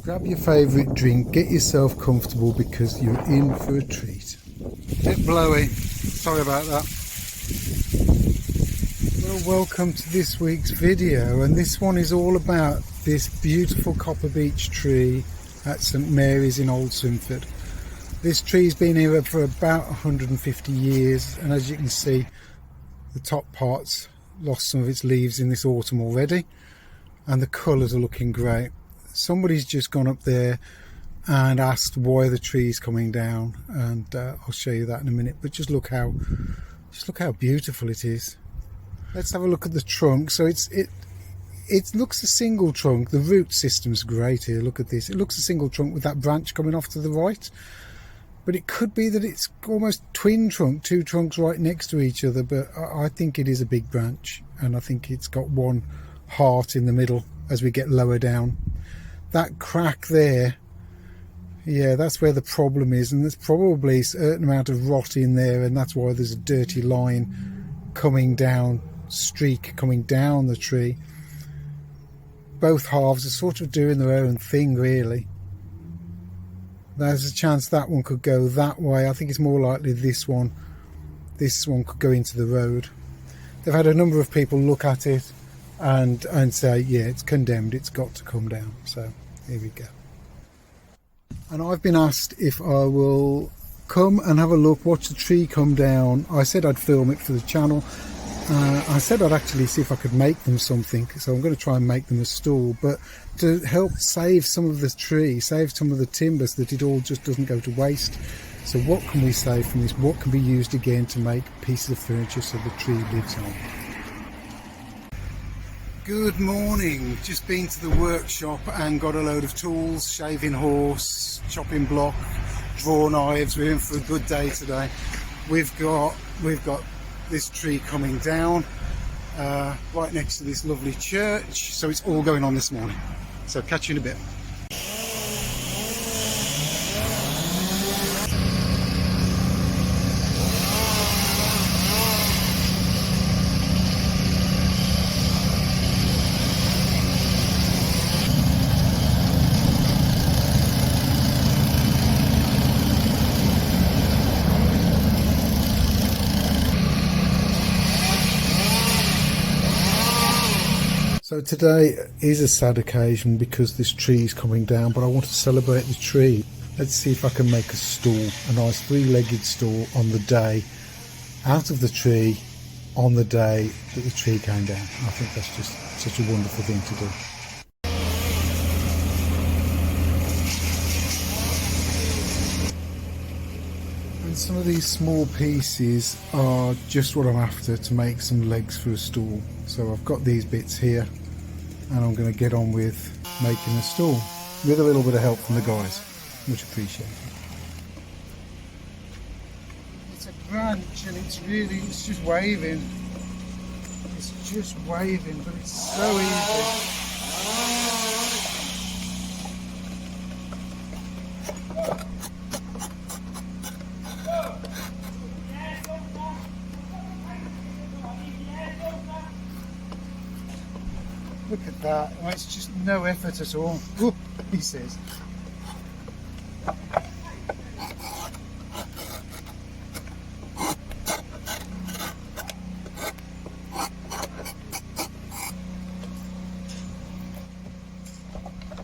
Grab your favourite drink, get yourself comfortable because you're in for a treat. Bit blowy, sorry about that. Well, welcome to this week's video, and this one is all about this beautiful Copper Beech tree at St Mary's in Oldswinford. This tree's been here for about 150 years, and as you can see, the top part's lost some of its leaves in this autumn already, and the colours are looking great. Somebody's just gone up there and asked why the tree's coming down, and I'll show you that in a minute. But just look how beautiful it is. Let's have a look at the trunk. So it looks a single trunk. The root system's great here. Look at this. It looks a single trunk with that branch coming off to the right. But it could be that it's almost twin trunk, two trunks right next to each other. But I think it is a big branch, and I think it's got one heart in the middle as we get lower down. That crack there, yeah, that's where the problem is, and there's probably a certain amount of rot in there, and that's why there's a dirty line coming down, streak coming down the tree. Both halves are sort of doing their own thing, really. There's a chance that one could go that way. I think it's more likely this one could go into the road. They've had a number of people look at it and say, yeah, it's condemned, it's got to come down. So here we go. And I've been asked if I will come and have a look, watch the tree come down. I said I'd film it for the channel. I said I'd actually see if I could make them something, so I'm going to try and make them a stool, but to help save some of the tree, save some of the timber so that it all just doesn't go to waste. So what can we save from this? What can be used again to make pieces of furniture so the tree lives on? Good morning. Just been to the workshop and got a load of tools, shaving horse, chopping block, draw knives. We're in for a good day today. We've got this tree coming down right next to this lovely church, so it's all going on this morning. So catch you in a bit. So today is a sad occasion because this tree is coming down, but I want to celebrate the tree. Let's see if I can make a stool, a nice three-legged stool on the day, out of the tree, on the day that the tree came down. I think that's just such a wonderful thing to do. And some of these small pieces are just what I'm after to make some legs for a stool. So I've got these bits here, and I'm going to get on with making a stool with a little bit of help from the guys. Much appreciated. It's a branch, and it's just waving. It's just waving, but it's so easy. Look at that. Well, it's just no effort at all. Ooh, he says.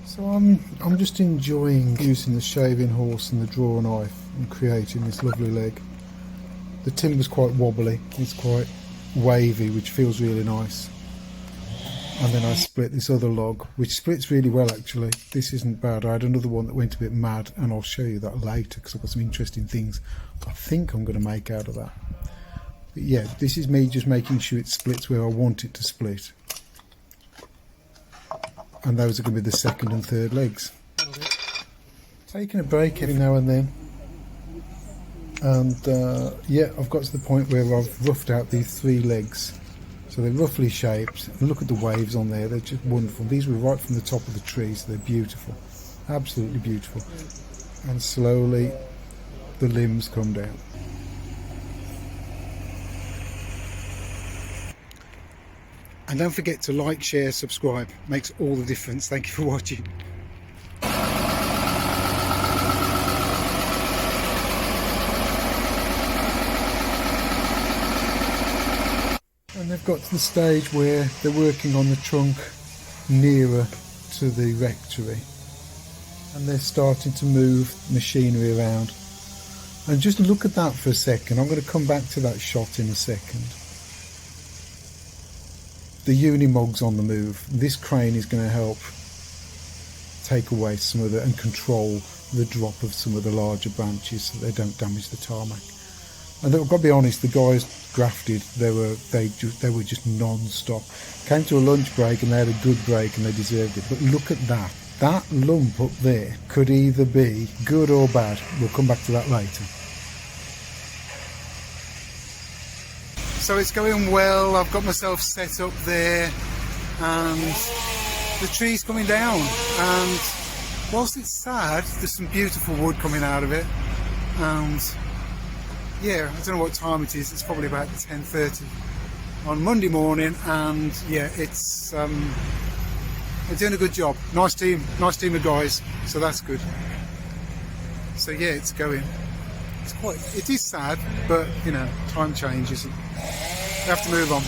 So I'm just enjoying using the shaving horse and the draw knife and creating this lovely leg. The timber's quite wobbly. It's quite wavy, which feels really nice. And then I split this other log, which splits really well actually. This isn't bad. I had another one that went a bit mad, and I'll show you that later because I've got some interesting things I think I'm going to make out of that. But yeah, this is me just making sure it splits where I want it to split. And those are going to be the second and third legs. Taking a break every now and then. And yeah, I've got to the point where I've roughed out these three legs. So they're roughly shaped, and look at the waves on there, they're just wonderful. These were right from the top of the tree, so they're beautiful, absolutely beautiful. And slowly the limbs come down. And don't forget to like, share, subscribe, makes all the difference. Thank you for watching. And they've got to the stage where they're working on the trunk nearer to the rectory, and they're starting to move machinery around. And just look at that for a second. I'm going to come back to that shot in a second. The Unimog's on the move. This crane is going to help take away some of the and control the drop of some of the larger branches so they don't damage the tarmac. And I've got to be honest, the guys grafted, they were just non-stop. Came to a lunch break and they had a good break and they deserved it. But look at that. That lump up there could either be good or bad. We'll come back to that later. So it's going well. I've got myself set up there and the tree's coming down. And whilst it's sad, there's some beautiful wood coming out of it. And yeah, I don't know what time it is. It's probably about 10:30 on Monday morning, and yeah, it's they're doing a good job. Nice team of guys. So that's good. So yeah, it's going. It is sad, but you know, time changes. We have to move on.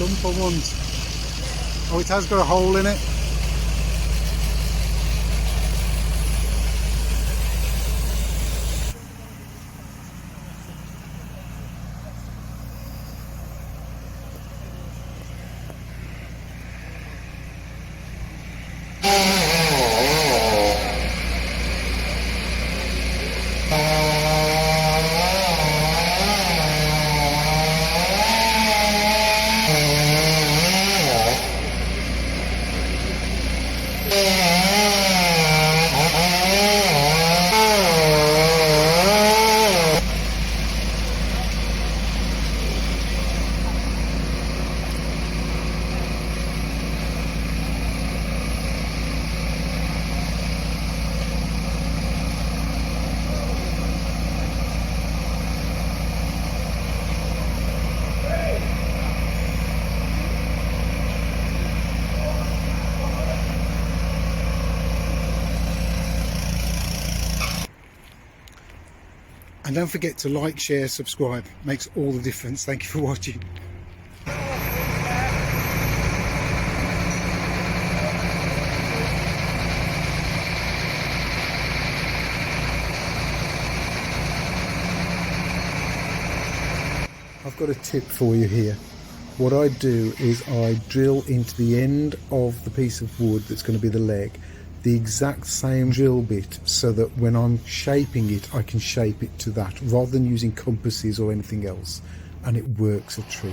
stump I want. Oh, it has got a hole in it. And don't forget to like, share, subscribe. Makes all the difference. Thank you for watching. I've got a tip for you here. What I do is I drill into the end of the piece of wood that's going to be the leg the exact same drill bit, so that when I'm shaping it I can shape it to that rather than using compasses or anything else, and it works a treat.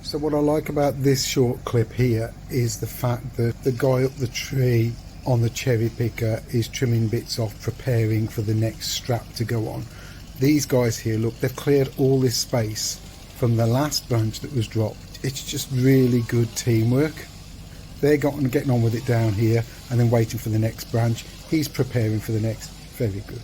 So what I like about this short clip here is the fact that the guy up the tree on the cherry picker is trimming bits off, preparing for the next strap to go on. These guys here, look, they've cleared all this space from the last branch that was dropped. It's just really good teamwork. They're getting on with it down here and then waiting for the next branch. He's preparing for the next. Very good.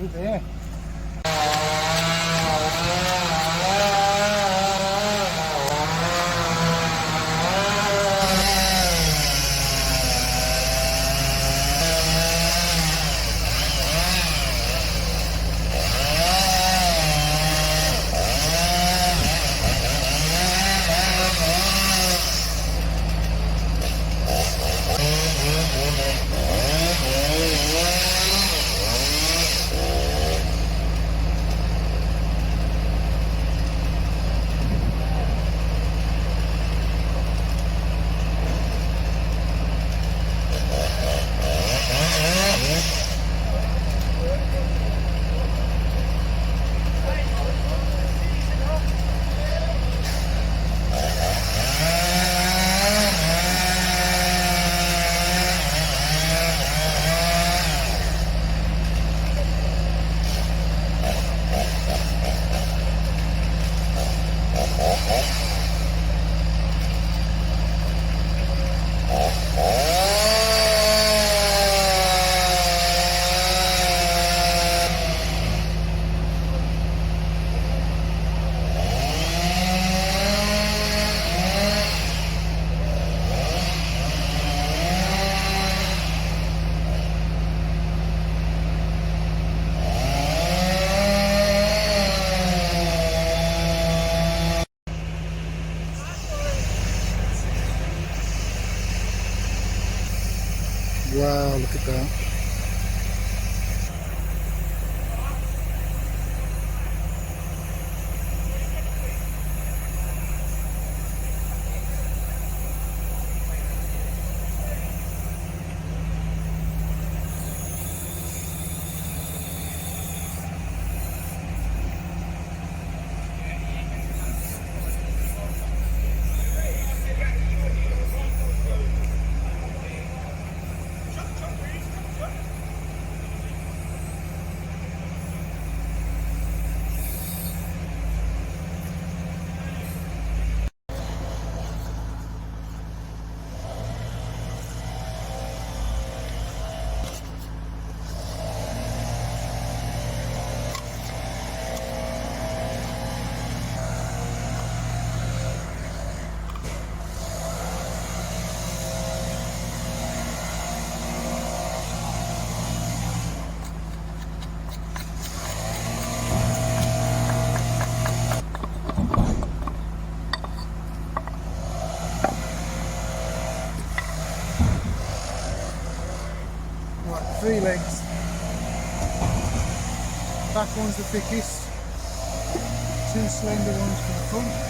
over there. Wow, look at that. Right, 3 legs. Back one's the thickest. 2 slender ones for the front.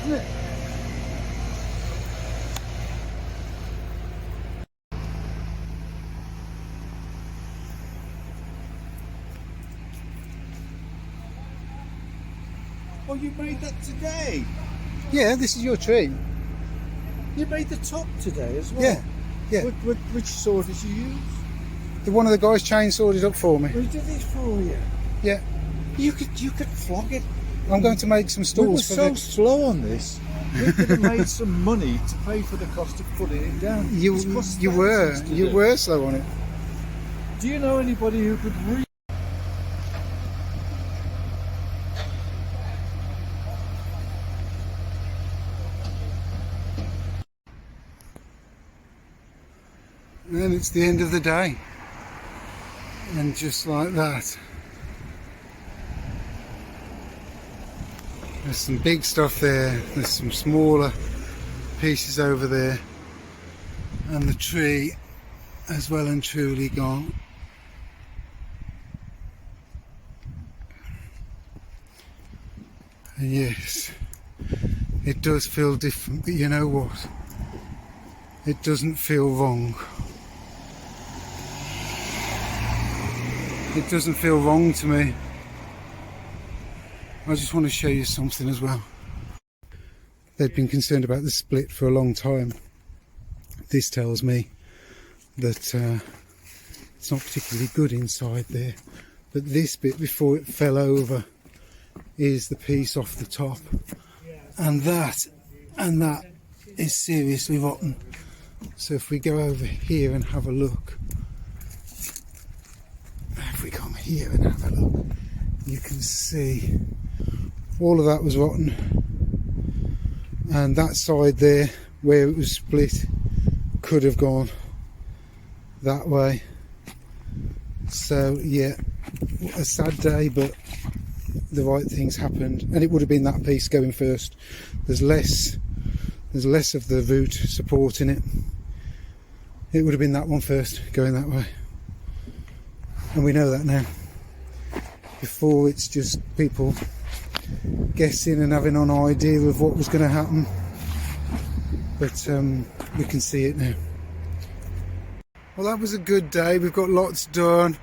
Isn't it? Oh, you made that today? Yeah, this is your tree. You made the top today as well? Yeah, yeah. Which saw did you use? One of the guys chainsawed it up for me. We did this for you. Yeah. You could flog it. I'm going to make some We were stools for so the... slow on this. We could have made some money to pay for the cost of putting it down. You were slow on it. Do you know anybody who could it's the end of the day, and just like that, there's some big stuff there, there's some smaller pieces over there, and the tree has well and truly gone. And yes, it does feel different, but you know what? It doesn't feel wrong. It doesn't feel wrong to me. I just want to show you something as well. They've been concerned about the split for a long time. This tells me that it's not particularly good inside there. But this bit, before it fell over, is the piece off the top. And that is seriously rotten. So if we go over here and have a look, if we come here and have a look, you can see all of that was rotten, and that side there where it was split could have gone that way. So yeah, a sad day, but the right things happened, and it would have been that piece going first. There's less of the root supporting it. It would have been that one first, going that way, and we know that now. Before, it's just people guessing and having an idea of what was going to happen, but we can see it now. Well, that was a good day. We've got lots done.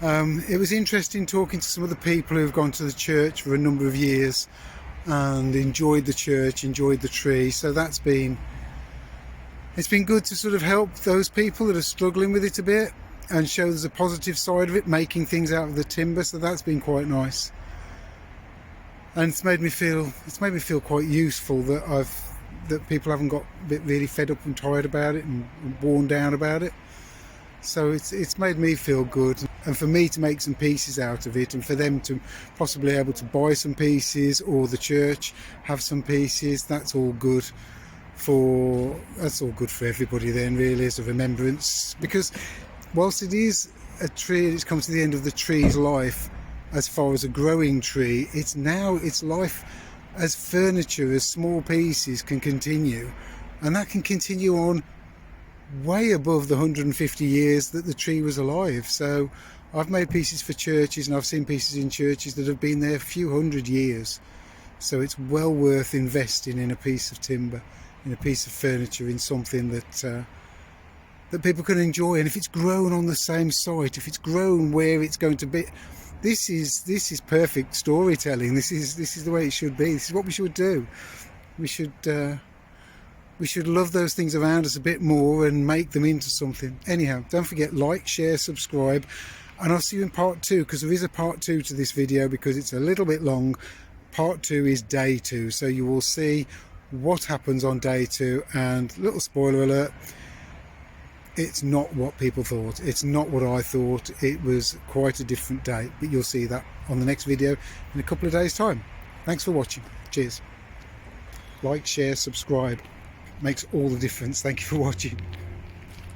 It was interesting talking to some of the people who've gone to the church for a number of years and enjoyed the church, enjoyed the tree. So it's been good to sort of help those people that are struggling with it a bit and show there's a positive side of it, making things out of the timber. So that's been quite nice, and it's made me feel quite useful that people haven't got a bit really fed up and tired about it and worn down about it. So it's made me feel good, and for me to make some pieces out of it, and for them to possibly able to buy some pieces, or the church have some pieces, that's all good for everybody then, really, as a remembrance. Because whilst it is a tree, it's come to the end of the tree's life as far as a growing tree, its life as furniture, as small pieces, can continue, and that can continue on way above the 150 years that the tree was alive. So I've made pieces for churches, and I've seen pieces in churches that have been there a few hundred years. So it's well worth investing in a piece of timber, in a piece of furniture, in something that people can enjoy. And if it's grown on the same site, if it's grown where it's going to be, this is perfect storytelling. This is the way it should be. This is what we should do. We should love those things around us a bit more and make them into something. Anyhow, don't forget, like, share, subscribe, and I'll see you in part 2, because there is a part 2 to this video, because it's a little bit long. Part 2 is day 2, so you will see what happens on day 2, and little spoiler alert, it's not what people thought. It's not what I thought. It was quite a different day, but you'll see that on the next video in a couple of days' time. Thanks for watching. Cheers. Like, share, subscribe. Makes all the difference. Thank you for watching.